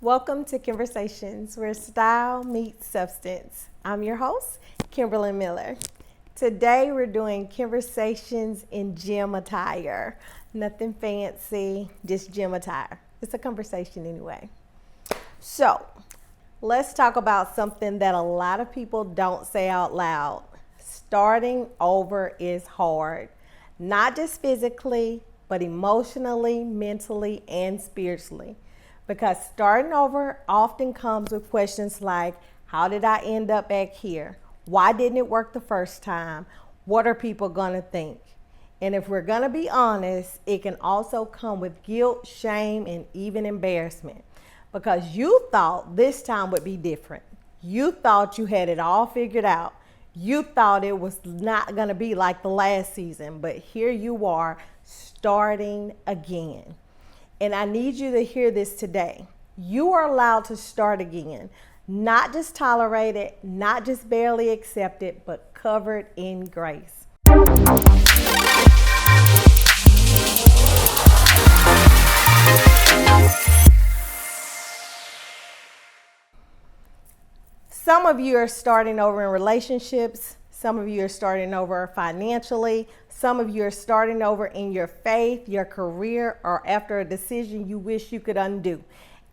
Welcome to Conversations, where style meets substance. I'm your host, Kimberly Miller. Today we're doing conversations in gym attire. Nothing fancy, just gym attire. It's a conversation anyway. So, let's talk about something that a lot of people don't say out loud. Starting over is hard, not just physically, but emotionally, mentally, and spiritually. Because starting over often comes with questions like, how did I end up back here? Why didn't it work the first time? What are people gonna think? And if we're gonna be honest, it can also come with guilt, shame, and even embarrassment. Because you thought this time would be different. You thought you had it all figured out. You thought it was not gonna be like the last season, but here you are starting again. And I need you to hear this today. You are allowed to start again, not just tolerated, not just barely accepted, but covered in grace. Some of you are starting over in relationships. Some of you are starting over financially. Some of you are starting over in your faith, your career, or after a decision you wish you could undo.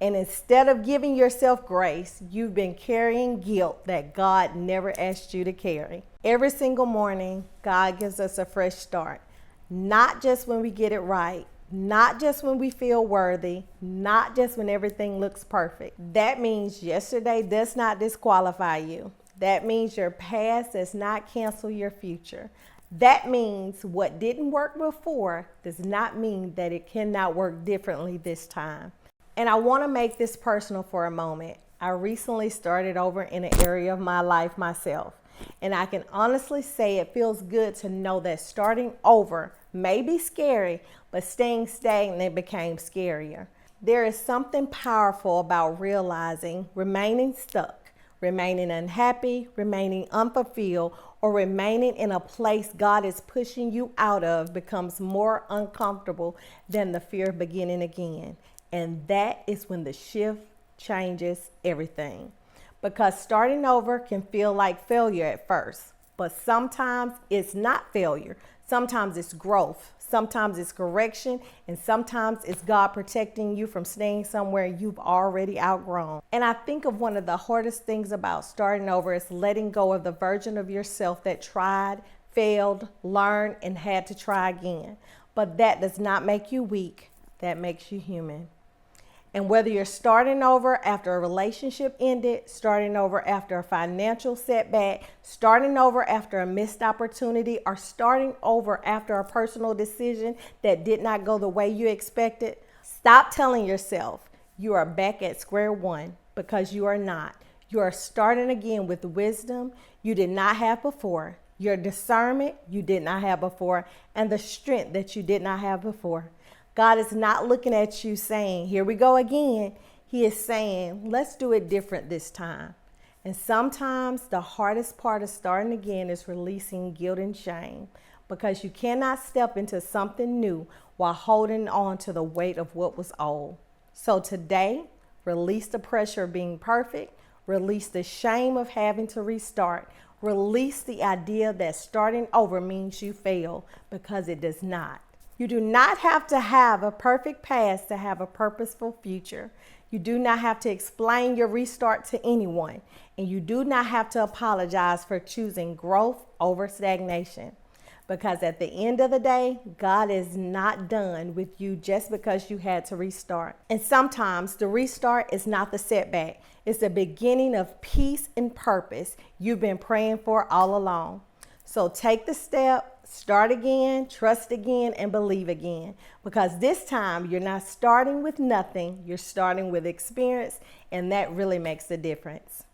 And instead of giving yourself grace, you've been carrying guilt that God never asked you to carry. Every single morning, God gives us a fresh start. Not just when we get it right, not just when we feel worthy, not just when everything looks perfect. That means yesterday does not disqualify you. That means your past does not cancel your future. That means what didn't work before does not mean that it cannot work differently this time. And I want to make this personal for a moment. I recently started over in an area of my life myself. And I can honestly say it feels good to know that starting over may be scary, but staying stagnant became scarier. There is something powerful about realizing remaining stuck, remaining unhappy, remaining unfulfilled, or remaining in a place God is pushing you out of becomes more uncomfortable than the fear of beginning again. And that is when the shift changes everything. Because starting over can feel like failure at first, but sometimes it's not failure. Sometimes it's growth. Sometimes it's correction, and sometimes it's God protecting you from staying somewhere you've already outgrown. And I think of one of the hardest things about starting over is letting go of the version of yourself that tried, failed, learned, and had to try again. But that does not make you weak. That makes you human. And whether you're starting over after a relationship ended, starting over after a financial setback, starting over after a missed opportunity, or starting over after a personal decision that did not go the way you expected, stop telling yourself you are back at square one, because you are not. You are starting again with wisdom you did not have before, your discernment you did not have before, and the strength that you did not have before. God is not looking at you saying, here we go again. He is saying, let's do it different this time. And sometimes the hardest part of starting again is releasing guilt and shame, because you cannot step into something new while holding on to the weight of what was old. So today, release the pressure of being perfect, release the shame of having to restart, release the idea that starting over means you fail, because it does not. You do not have to have a perfect past to have a purposeful future. You do not have to explain your restart to anyone. And you do not have to apologize for choosing growth over stagnation. Because at the end of the day, God is not done with you just because you had to restart. And sometimes the restart is not the setback. It's the beginning of peace and purpose you've been praying for all along. So take the step. Start again, trust again, and believe again. Because this time you're not starting with nothing, you're starting with experience, and that really makes the difference.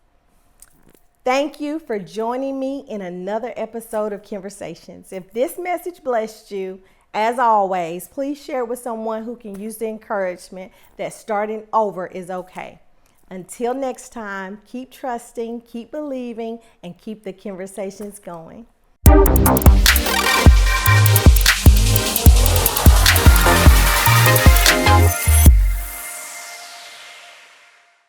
Thank you for joining me in another episode of Conversations. If this message blessed you, as always, please share it with someone who can use the encouragement that starting over is okay. Until next time, keep trusting, keep believing, and keep the conversations going. We'll be right back.